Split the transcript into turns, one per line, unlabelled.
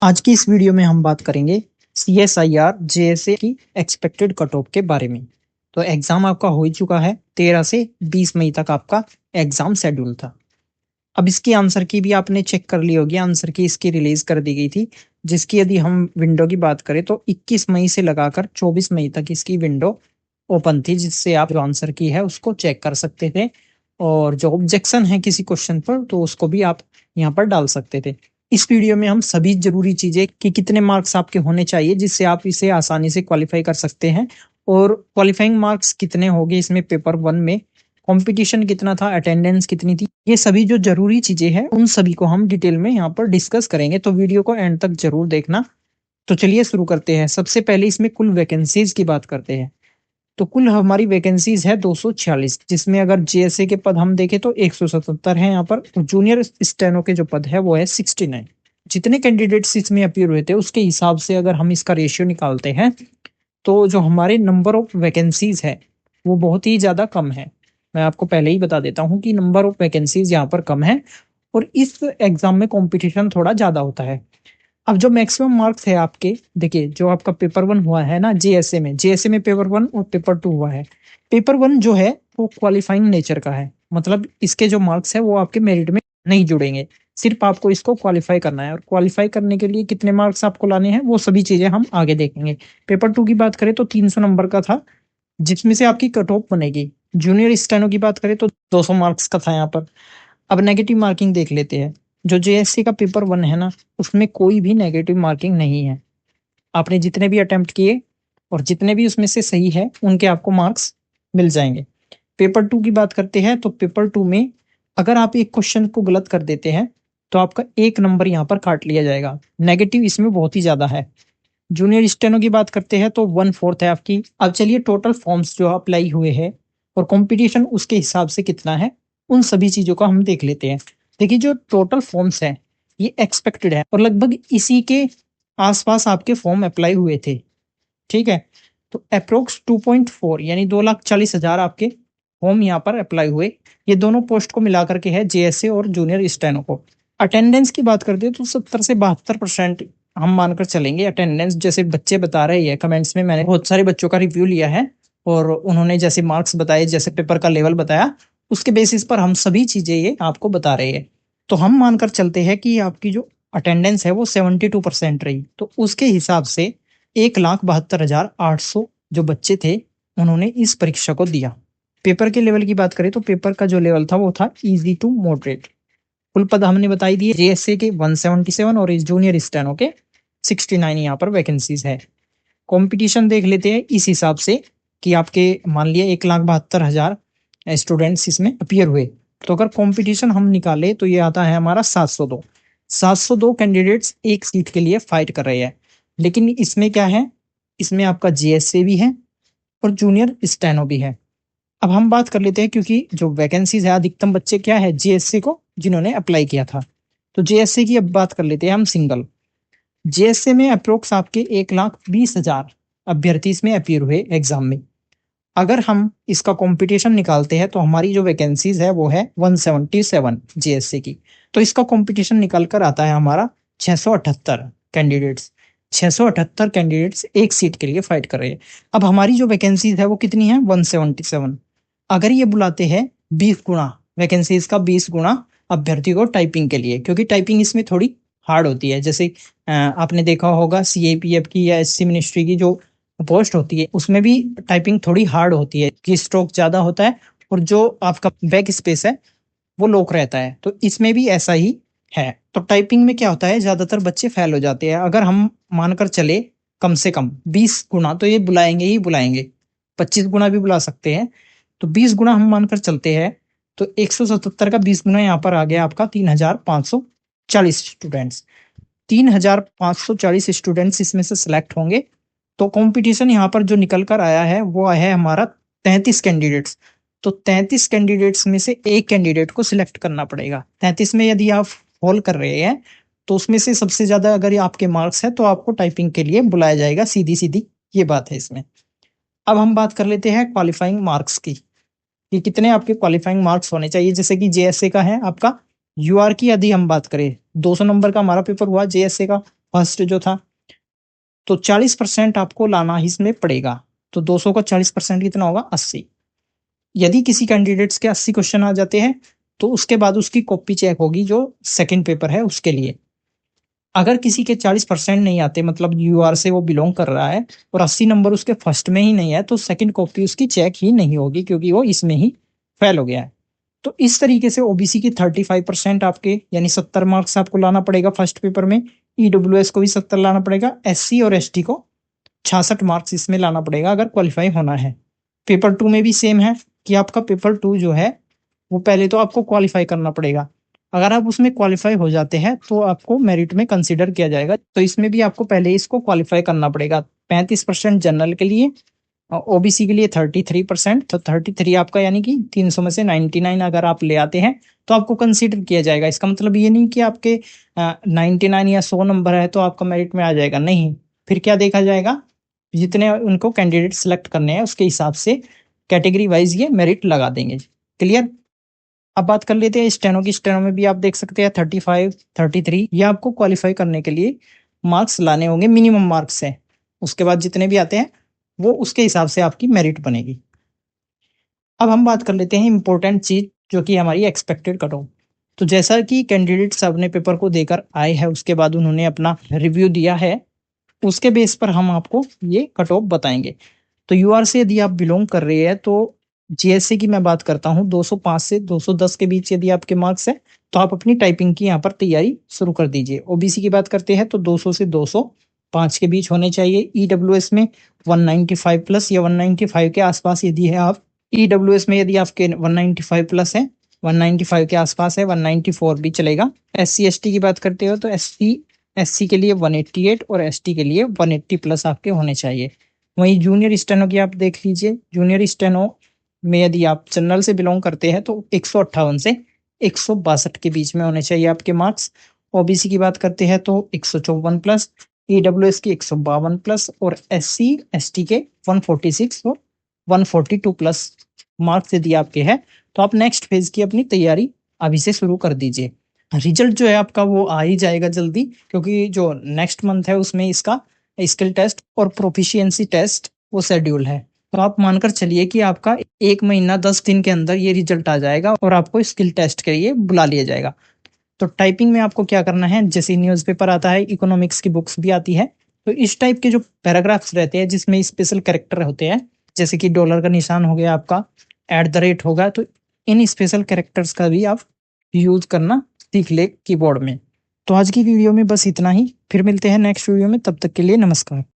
आज की इस वीडियो में हम बात करेंगे CSIR JSA की एक्सपेक्टेड कट ऑफ के बारे में। तो एग्जाम आपका हो ही चुका है। 13 से 20 मई तक आपका एग्जाम शेड्यूल था। अब इसकी आंसर की भी आपने चेक कर ली होगी। आंसर की इसकी रिलीज कर दी गई थी, जिसकी यदि हम विंडो की बात करें तो 21 मई से लगाकर 24 मई तक इसकी विंडो ओपन थी, जिससे आप जो आंसर की है उसको चेक कर सकते थे। और जो ऑब्जेक्शन है किसी क्वेश्चन पर तो उसको भी आप यहाँ पर डाल सकते थे। इस वीडियो में हम सभी जरूरी चीजें कि कितने मार्क्स आपके होने चाहिए जिससे आप इसे आसानी से क्वालिफाई कर सकते हैं, और क्वालिफाइंग मार्क्स कितने होंगे इसमें, पेपर वन में कंपटीशन कितना था, अटेंडेंस कितनी थी, ये सभी जो जरूरी चीजें हैं उन सभी को हम डिटेल में यहाँ पर डिस्कस करेंगे। तो वीडियो को एंड तक जरूर देखना। तो चलिए शुरू करते हैं। सबसे पहले इसमें कुल वैकेंसीज की बात करते हैं। तो कुल हमारी वैकेंसीज है 246, जिसमें अगर जेएसए के पद हम देखें तो 177 है यहाँ पर। जूनियर स्टेनो के जो पद है वो है 69। जितने कैंडिडेट्स इसमें अपीयर हुए थे उसके हिसाब से अगर हम इसका रेशियो निकालते हैं तो जो हमारे नंबर ऑफ वैकेंसीज है वो बहुत ही ज्यादा कम है। मैं आपको पहले ही बता देता हूँ कि नंबर ऑफ वैकेंसीज यहाँ पर कम है और इस एग्जाम में कंपटीशन थोड़ा ज्यादा होता है। अब जो मैक्सिमम मार्क्स है आपके, देखिए जो आपका पेपर वन हुआ है ना जेएसए में पेपर वन और पेपर टू हुआ है। पेपर वन जो है वो क्वालिफाइंग नेचर का है, मतलब इसके जो मार्क्स है वो आपके मेरिट में नहीं जुड़ेंगे। सिर्फ आपको इसको क्वालिफाई करना है, और क्वालिफाई करने के लिए कितने मार्क्स आपको लाने हैं वो सभी चीजें हम आगे देखेंगे। पेपर टू की बात करें तो 300 नंबर का था, जिसमें से आपकी कट ऑफ बनेगी। जूनियर स्टेनो की बात करें तो 200 मार्क्स का था यहाँ पर। अब नेगेटिव मार्किंग देख लेते हैं। जो जेएससी का पेपर वन है ना, उसमें कोई भी नेगेटिव मार्किंग नहीं है। आपने जितने भी अटेम्प्ट किए और जितने भी उसमें से सही है उनके आपको मार्क्स मिल जाएंगे। पेपर टू की बात करते हैं तो पेपर टू में अगर आप एक क्वेश्चन को गलत कर देते हैं तो आपका एक नंबर यहाँ पर काट लिया जाएगा। नेगेटिव इसमें बहुत ही ज्यादा है। जूनियर स्टेनो की बात करते हैं तो 1/4 है आपकी। अब चलिए टोटल फॉर्म्स जो अप्लाई हुए हैं और कंपटीशन उसके हिसाब से कितना है, उन सभी चीजों को हम देख लेते हैं। देखिए जो टोटल फॉर्म्स है ये एक्सपेक्टेड है और लगभग इसी के आसपास आपके फॉर्म अप्लाई हुए थे। ठीक है, तो अप्रोक्स 2.4 यानी 2,40,000 आपके फॉर्म यहाँ पर अप्लाई हुए। ये दोनों पोस्ट को मिला करके है, जेएसए और जूनियर स्टेनो को। अटेंडेंस की बात करते हैं तो 70 से 72% हम मानकर चलेंगे अटेंडेंस। जैसे बच्चे बता रहे हैं कमेंट्स में, मैंने बहुत सारे बच्चों का रिव्यू लिया है और उन्होंने जैसे मार्क्स बताए, जैसे पेपर का लेवल बताया, उसके बेसिस पर हम सभी चीजें ये आपको बता रहे हैं। तो हम मानकर चलते हैं कि आपकी जो अटेंडेंस है वो 72% रही, तो उसके हिसाब से 1,72,800 जो बच्चे थे उन्होंने इस परीक्षा को दिया। पेपर के लेवल की बात करें तो पेपर का जो लेवल था वो था इजी टू मॉडरेट। कुल पद हमने बताई दिए, जेएसए के 177 और इस जूनियर स्टेनो के 69 यहाँ पर वैकेंसीज है। कंपटीशन देख लेते हैं इस हिसाब से कि आपके मान लिया 1,72,000 स्टूडेंट्स इसमें अपियर हुए, तो अगर कंपटीशन हम निकाले तो ये आता है हमारा 702 कैंडिडेट्स एक सीट के लिए फाइट कर रहे हैं। लेकिन इसमें क्या है, इसमें आपका जेएसए भी है और जूनियर स्टेनो भी है। अब हम बात कर लेते हैं, क्योंकि जो वैकेंसीज है अधिकतम बच्चे क्या है जेएससी को जिन्होंने अप्लाई किया था, तो जेएससी की अब बात कर लेते हैं हम सिंगल। जेएससी में अप्रोक्स आपके 1,20,000 अभ्यर्थी इसमें अपियर हुए एग्जाम में। अगर हम इसका कंपटीशन निकालते हैं तो हमारी जो वैकेंसीज है वो है 177 जेएससी की। तो इसका कंपटीशन निकल कर आता है हमारा 678 कैंडिडेट्स। 678 कैंडिडेट्स एक सीट के लिए फाइट कर रहे हैं। अब हमारी जो वैकेंसीज है वो कितनी है, 177। अगर ये बुलाते हैं 20 गुना वैकेंसीज का, 20 गुना अभ्यर्थी को टाइपिंग के लिए, क्योंकि टाइपिंग इसमें थोड़ी हार्ड होती है। जैसे आपने देखा होगा सीएपीएफ की या एससी मिनिस्ट्री की जो पोस्ट होती है उसमें भी टाइपिंग थोड़ी हार्ड होती है, की स्ट्रोक ज्यादा होता है और जो आपका बैक स्पेस है वो लॉक रहता है। तो इसमें भी ऐसा ही है। तो टाइपिंग में क्या होता है, ज्यादातर बच्चे फेल हो जाते हैं। अगर हम मानकर चले कम से कम 20 गुना, तो ये बुलाएंगे ही बुलाएंगे, 25 गुना भी बुला सकते हैं। तो 20 गुना हम मानकर चलते हैं तो 177 का 20 गुना यहाँ पर आ गया आपका 3,540 स्टूडेंट्स। 3,540 स्टूडेंट्स इसमें से सिलेक्ट होंगे। तो कंपटीशन यहाँ पर जो निकल कर आया है वो है हमारा 33 कैंडिडेट्स। तो 33 कैंडिडेट्स में से एक कैंडिडेट को सिलेक्ट करना पड़ेगा। 33 में यदि आप फॉल कर रहे हैं तो उसमें से सबसे ज्यादा अगर आपके मार्क्स है तो आपको टाइपिंग के लिए बुलाया जाएगा, सीधी सीधी ये बात है इसमें। अब हम बात कर लेते हैं क्वालिफाइंग मार्क्स की, कि कितने आपके क्वालिफाइंग मार्क्स होने चाहिए। जैसे कि जेएसए का है आपका यूआर की यदि हम बात करें, 200 नंबर का हमारा पेपर हुआ जेएसए का, फर्स्ट जो था, तो 40% आपको लाना ही इसमें पड़ेगा। तो 200 का 40% कितना होगा? 80। यदि किसी कैंडिडेट्स के 80 क्वेश्चन आ जाते हैं तो उसके बाद उसकी कॉपी चेक होगी जो सेकंड पेपर है उसके लिए। अगर किसी के 40% नहीं आते, मतलब यूआर से वो बिलोंग कर रहा है और 80 नंबर उसके फर्स्ट में ही नहीं है, तो सेकंड कॉपी उसकी चेक ही नहीं होगी क्योंकि वो इसमें ही फेल हो गया है। तो इस तरीके से ओबीसी की 35% आपके यानी 70 मार्क्स आपको लाना पड़ेगा फर्स्ट पेपर में। ईडब्ल्यूएस को भी 70 लाना पड़ेगा। एससी और एसटी को 66 मार्क्स इसमें लाना पड़ेगा अगर क्वालिफाई होना है। पेपर टू में भी सेम है कि आपका पेपर टू जो है वो पहले तो आपको क्वालिफाई करना पड़ेगा। अगर आप उसमें क्वालिफाई हो जाते हैं तो आपको मेरिट में कंसीडर किया जाएगा। तो इसमें भी आपको पहले इसको क्वालिफाई करना पड़ेगा। 35% जनरल के लिए, ओबीसी के लिए 33%। तो 33 आपका यानी कि 300 में से 99 अगर आप ले आते हैं तो आपको कंसीडर किया जाएगा। इसका मतलब ये नहीं कि आपके 99 या 100 नंबर है तो आपका मेरिट में आ जाएगा, नहीं। फिर क्या देखा जाएगा? जितने उनको कैंडिडेट सेलेक्ट करने हैं उसके हिसाब से कैटेगरी वाइज ये मेरिट लगा देंगे। क्लियर? अब बात कर लेते हैं स्टेनो की। स्टेनो में भी आप देख सकते हैं 35, 33 ये आपको क्वालिफाई करने के लिए मार्क्स लाने होंगे, मिनिमम मार्क्स है। उसके बाद जितने भी आते हैं वो उसके हिसाब से आपकी मेरिट बनेगी। अब हम बात कर लेते हैं इंपॉर्टेंट चीज जो कि हमारी एक्सपेक्टेड कट ऑफ। तो जैसा कि कैंडिडेट्स अपने पेपर को देकर आए हैं उसके बाद उन्होंने अपना रिव्यू दिया है, उसके बेस पर हम आपको ये कट ऑफ बताएंगे। तो यूआर से यदि आप बिलोंग कर रहे हैं तो जीएससी की मैं बात करता हूँ, 205 से 210 के बीच यदि आपके मार्क्स है तो आप अपनी टाइपिंग की यहाँ पर तैयारी शुरू कर दीजिए। ओबीसी की बात करते हैं तो 200 से 205 के बीच होने चाहिए। ईडब्ल्यूएस में 195 प्लस या 195 के आसपास यदि है आप। ईडब्ल्यूएस में यदि आपके 195 प्लस है, 195 के आसपास है, 194 भी चलेगा। एससी एसटी की बात करते हो तो एससी के लिए 188 और एसटी के लिए 180 प्लस आपके होने चाहिए। वहीं जूनियर स्टेनो की आप देख लीजिए। जूनियर स्टेनो में यदि आप जनरल से बिलोंग करते हैं तो 158 से 162 के बीच में होने चाहिए आपके मार्क्स। ओबीसी की बात करते हैं तो 154 प्लस, ईडब्ल्यूएस की 152 प्लस और एससी एसटी के 146 और 142 प्लस मार्क्स यदि आपके हैं तो आप नेक्स्ट फेज की अपनी तैयारी अभी से शुरू कर दीजिए। रिजल्ट जो है आपका वो आ ही जाएगा जल्दी, क्योंकि जो नेक्स्ट मंथ है उसमें इसका स्किल टेस्ट और प्रोफिशिएंसी टेस्ट वो शेड्यूल है। तो आप मानकर चलिए कि आपका 1 महीना 10 दिन के अंदर ये रिजल्ट आ जाएगा और आपको स्किल टेस्ट के लिए बुला लिया जाएगा। तो टाइपिंग में आपको क्या करना है, जैसे न्यूज़पेपर आता है, इकोनॉमिक्स की बुक्स भी आती है, तो इस टाइप के जो पैराग्राफ्स रहते हैं जिसमें स्पेशल कैरेक्टर होते हैं, जैसे कि डॉलर का निशान हो गया आपका, एट द रेट होगा, तो इन स्पेशल कैरेक्टर्स का भी आप यूज करना सीख ले कीबोर्ड में। तो आज की वीडियो में बस इतना ही, फिर मिलते हैं नेक्स्ट वीडियो में, तब तक के लिए नमस्कार।